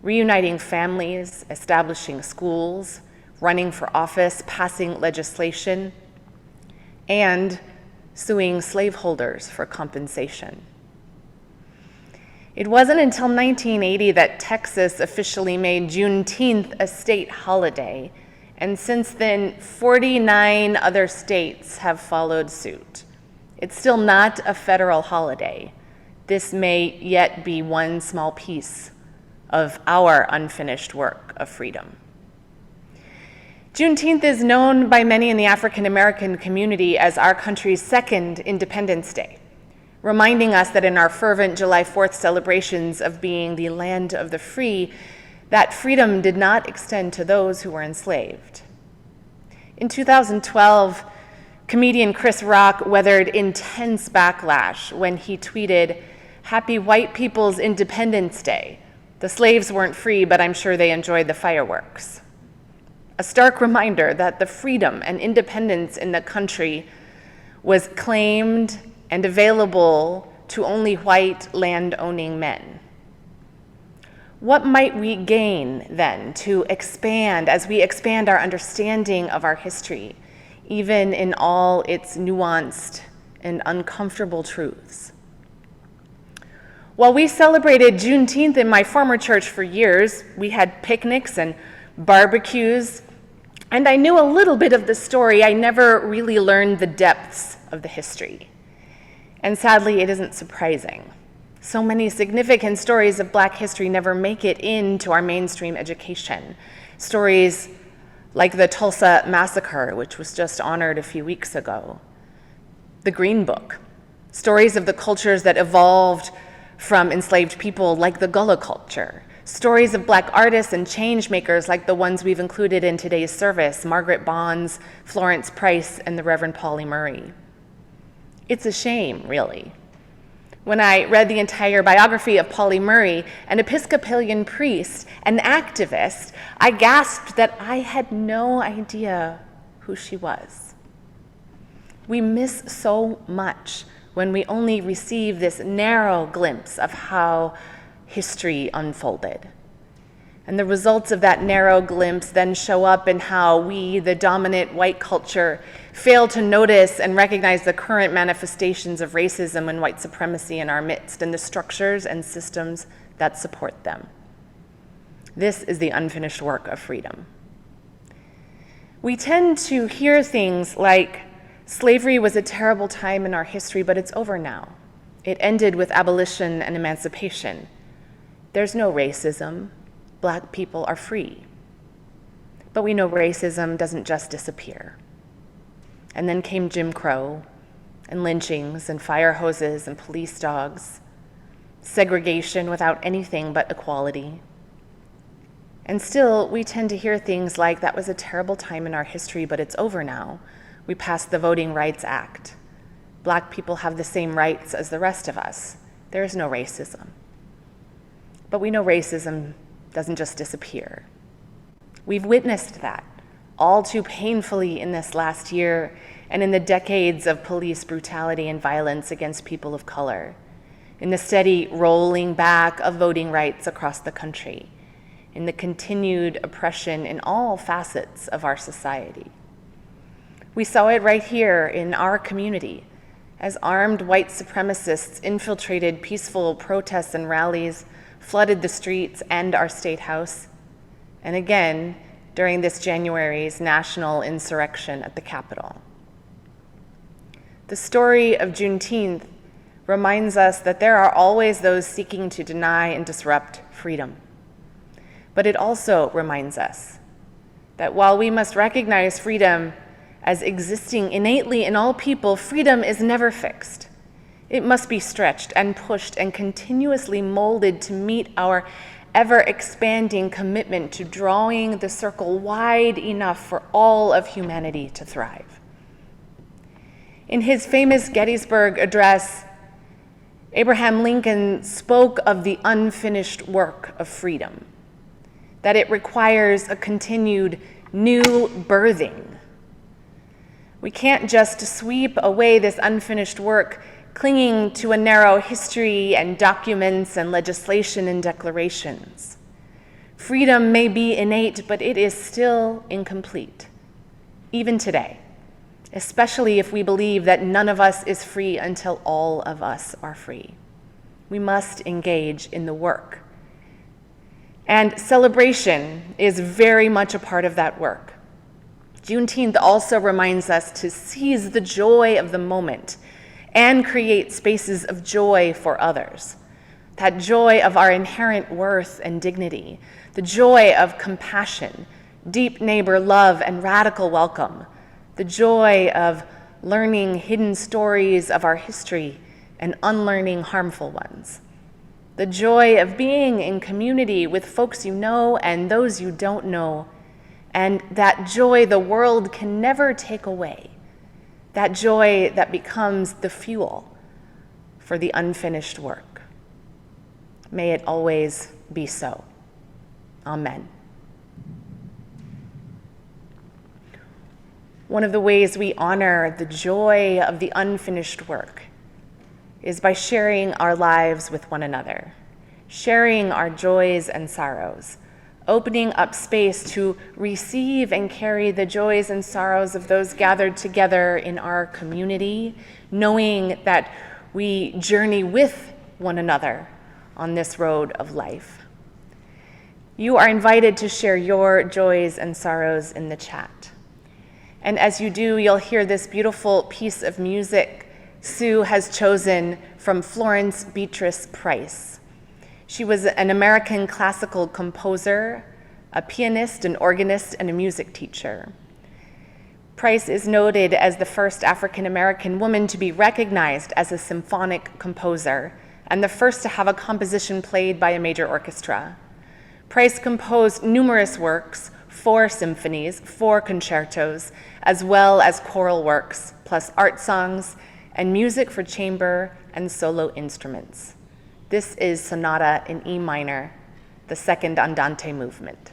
reuniting families, establishing schools, running for office, passing legislation, and suing slaveholders for compensation. It wasn't until 1980 that Texas officially made Juneteenth a state holiday, and since then, 49 other states have followed suit. It's still not a federal holiday. This may yet be one small piece of our unfinished work of freedom. Juneteenth is known by many in the African American community as our country's second Independence Day, reminding us that in our fervent July 4th celebrations of being the land of the free, that freedom did not extend to those who were enslaved. In 2012, comedian Chris Rock weathered intense backlash when he tweeted, "Happy White People's Independence Day. The slaves weren't free, but I'm sure they enjoyed the fireworks." A stark reminder that the freedom and independence in the country was claimed and available to only white land-owning men. What might we gain then to expand as we expand our understanding of our history, even in all its nuanced and uncomfortable truths? While we celebrated Juneteenth in my former church for years, we had picnics and barbecues, and I knew a little bit of the story. I never really learned the depths of the history. And sadly, it isn't surprising. So many significant stories of Black history never make it into our mainstream education. Stories like the Tulsa Massacre, which was just honored a few weeks ago. The Green Book. Stories of the cultures that evolved from enslaved people, like the Gullah culture. Stories of Black artists and change makers like the ones we've included in today's service, Margaret Bonds, Florence Price, and the Reverend Pauli Murray. It's a shame, really. When I read the entire biography of Pauli Murray, an Episcopalian priest, an activist, I gasped that I had no idea who she was. We miss so much when we only receive this narrow glimpse of how history unfolded. And the results of that narrow glimpse then show up in how we, the dominant white culture, fail to notice and recognize the current manifestations of racism and white supremacy in our midst and the structures and systems that support them. This is the unfinished work of freedom. We tend to hear things like, slavery was a terrible time in our history, but it's over now. It ended with abolition and emancipation. There's no racism. Black people are free. But we know racism doesn't just disappear. And then came Jim Crow, and lynchings, and fire hoses, and police dogs, segregation without anything but equality. And still, we tend to hear things like, that was a terrible time in our history, but it's over now. We passed the Voting Rights Act. Black people have the same rights as the rest of us. There is no racism. But we know racism doesn't just disappear. We've witnessed that all too painfully in this last year and in the decades of police brutality and violence against people of color, in the steady rolling back of voting rights across the country, in the continued oppression in all facets of our society. We saw it right here in our community as armed white supremacists infiltrated peaceful protests and rallies, flooded the streets and our state house, and again during this January's national insurrection at the Capitol. The story of Juneteenth reminds us that there are always those seeking to deny and disrupt freedom. But it also reminds us that while we must recognize freedom as existing innately in all people, freedom is never fixed. It must be stretched and pushed and continuously molded to meet our ever-expanding commitment to drawing the circle wide enough for all of humanity to thrive. In his famous Gettysburg Address, Abraham Lincoln spoke of the unfinished work of freedom, that it requires a continued new birthing. We can't just sweep away this unfinished work clinging to a narrow history and documents and legislation and declarations. Freedom may be innate, but it is still incomplete, even today, especially if we believe that none of us is free until all of us are free. We must engage in the work. And celebration is very much a part of that work. Juneteenth also reminds us to seize the joy of the moment and create spaces of joy for others. That joy of our inherent worth and dignity, the joy of compassion, deep neighbor love, and radical welcome, the joy of learning hidden stories of our history and unlearning harmful ones, the joy of being in community with folks you know and those you don't know, and that joy the world can never take away. That joy that becomes the fuel for the unfinished work. May it always be so. Amen. One of the ways we honor the joy of the unfinished work is by sharing our lives with one another, sharing our joys and sorrows, opening up space to receive and carry the joys and sorrows of those gathered together in our community, knowing that we journey with one another on this road of life. You are invited to share your joys and sorrows in the chat. And as you do, you'll hear this beautiful piece of music Sue has chosen from Florence Beatrice Price. She was an American classical composer, a pianist, an organist, and a music teacher. Price is noted as the first African-American woman to be recognized as a symphonic composer and the first to have a composition played by a major orchestra. Price composed numerous works, 4 symphonies, 4 concertos, as well as choral works, plus art songs and music for chamber and solo instruments. This is Sonata in E minor, the second Andante movement.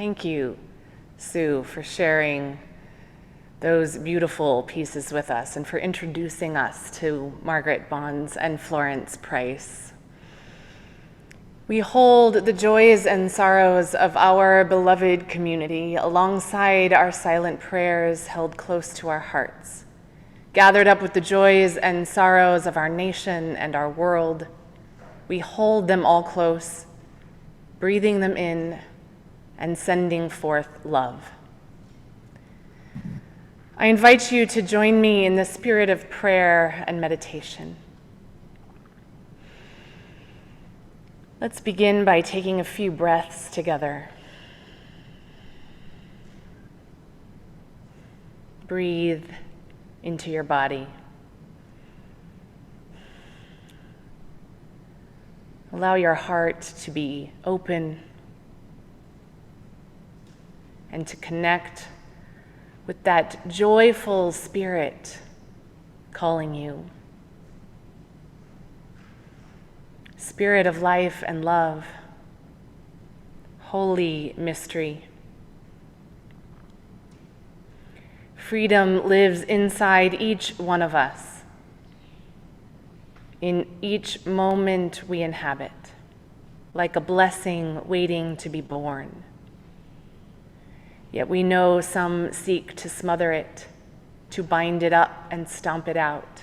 Thank you, Sue, for sharing those beautiful pieces with us and for introducing us to Margaret Bonds and Florence Price. We hold the joys and sorrows of our beloved community alongside our silent prayers held close to our hearts. Gathered up with the joys and sorrows of our nation and our world, we hold them all close, breathing them in and sending forth love. I invite you to join me in the spirit of prayer and meditation. Let's begin by taking a few breaths together. Breathe into your body. Allow your heart to be open and to connect with that joyful spirit calling you. Spirit of life and love, holy mystery. Freedom lives inside each one of us, in each moment we inhabit, like a blessing waiting to be born. Yet we know some seek to smother it, to bind it up and stomp it out.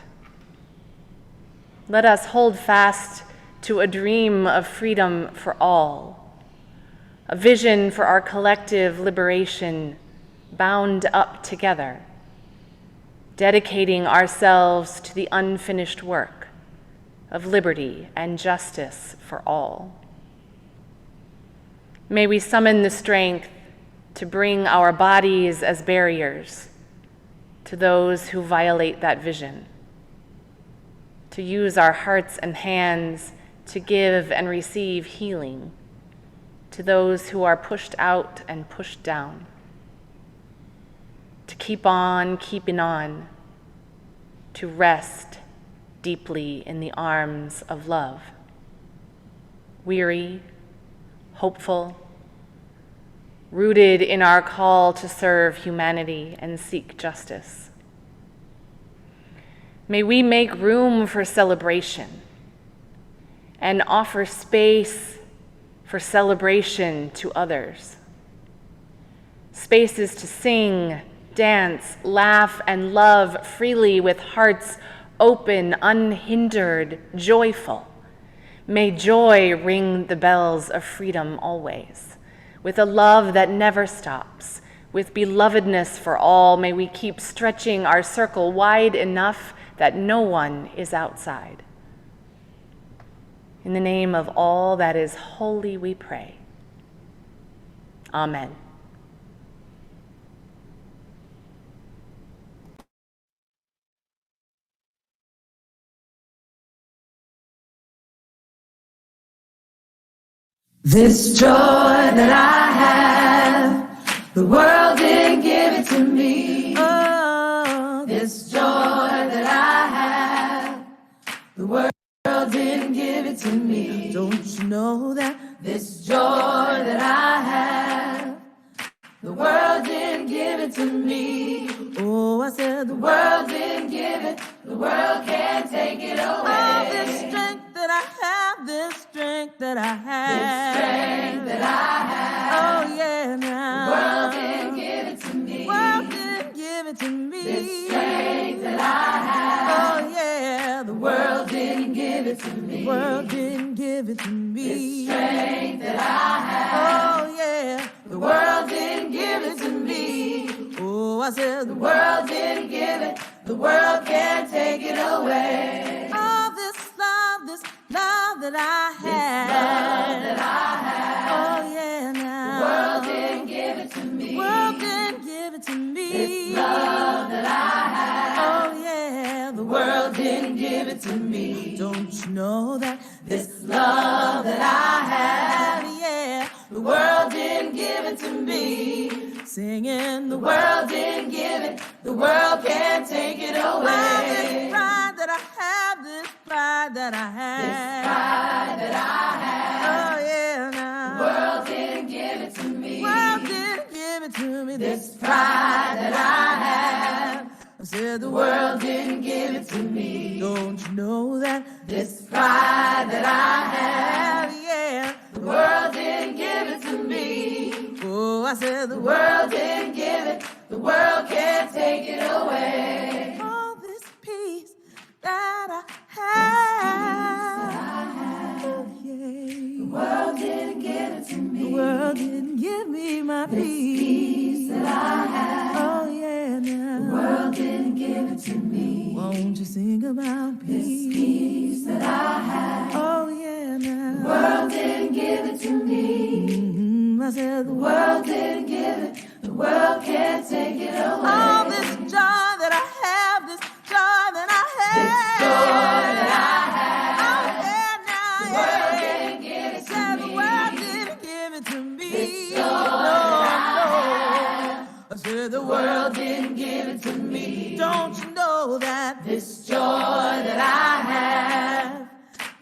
Let us hold fast to a dream of freedom for all, a vision for our collective liberation, bound up together, dedicating ourselves to the unfinished work of liberty and justice for all. May we summon the strength to bring our bodies as barriers to those who violate that vision, to use our hearts and hands to give and receive healing to those who are pushed out and pushed down, to keep on keeping on, to rest deeply in the arms of love, weary, hopeful, rooted in our call to serve humanity and seek justice. May we make room for celebration and offer space for celebration to others. Spaces to sing, dance, laugh, and love freely with hearts open, unhindered, joyful. May joy ring the bells of freedom always, with a love that never stops, with belovedness for all. May we keep stretching our circle wide enough that no one is outside. In the name of all that is holy, we pray. Amen. This joy that I have, the world didn't give it to me. Oh, this joy that I have, the world didn't give it to me. Don't you know that? This joy that I have, the world didn't give it to me. Oh, I said the world didn't give it, the world can't take it away. Oh, this strength that I have, this strength that I have, this strength that I have. Oh, yeah, now. The world didn't give it to me. The world didn't give it to me. This strength that I have. Oh, yeah, the world didn't give it to me. The world didn't give it to me. This strength that I have. Oh, yeah, the world didn't give it to me. Oh, I said the world didn't give it, the world can't take it away. Oh, this love that I have, this love that I have. Oh, yeah, now. The world didn't give it to me. The world didn't give it to me. This love that I have. Oh, yeah, the world didn't give it to me. Don't you know that? This love that I have, yeah, the world didn't give it to me. Singing, the world didn't give it, the world can't take it away. Oh, this pride that I have, this pride that I have, this pride that I have. Oh, yeah, now. The world didn't give it to me. The world world didn't give it to me. Don't you know that this pride that I have, yeah, the world didn't give it to me. Oh, I said the world didn't give it, the world can't take it away. All this peace that I have, oh, yeah. The world didn't give it to me. The world didn't give me my peace that I have. Oh, yeah, now. The world didn't give it to me. Won't you sing about peace? This peace that I have. Oh, yeah, now. The world didn't give it to me. I said the world didn't give it. The world can't take it away. All this joy that I have, this joy that I have. This joy that I have. Oh, yeah, now, the world didn't give it to me. The world didn't give it to me. This joy that I have. I said the world didn't give it to me. Don't you know that this joy that I have,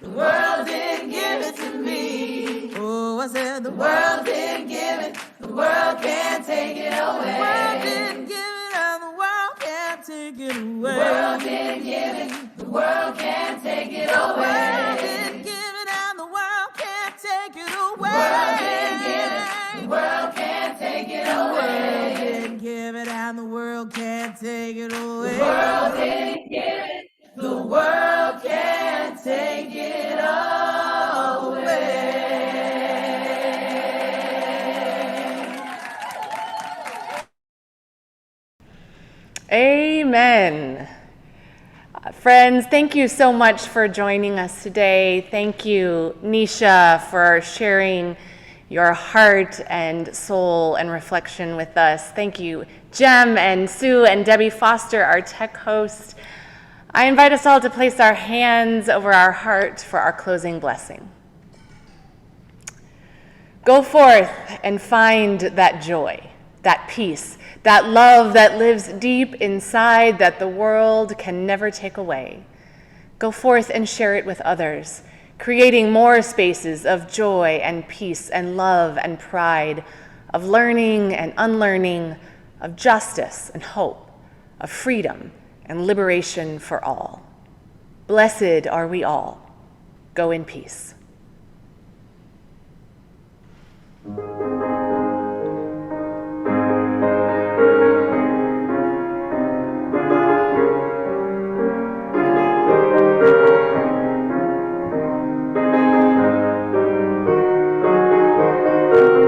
the world didn't give it to me. Oh, I said the world didn't give it, the world can't take it away. The world didn't give it and the world can't take it away. The world didn't give it, the world can't take it away. The world didn't give it and the world can't take it away. The world didn't give it, the world can't take it away. The world didn't give it and the world can't take it away. The world didn't give it, the world can't take it away. Amen. Friends, thank you so much for joining us today. Thank you, Nisha, for sharing your heart and soul and reflection with us. Thank you, Jem and Sue and Debbie Foster, our tech host. I invite us all to place our hands over our heart for our closing blessing. Go forth and find that joy, that peace, that love that lives deep inside that the world can never take away. Go forth and share it with others, creating more spaces of joy and peace and love and pride, of learning and unlearning, of justice and hope, of freedom and liberation for all. Blessed are we all. Go in peace.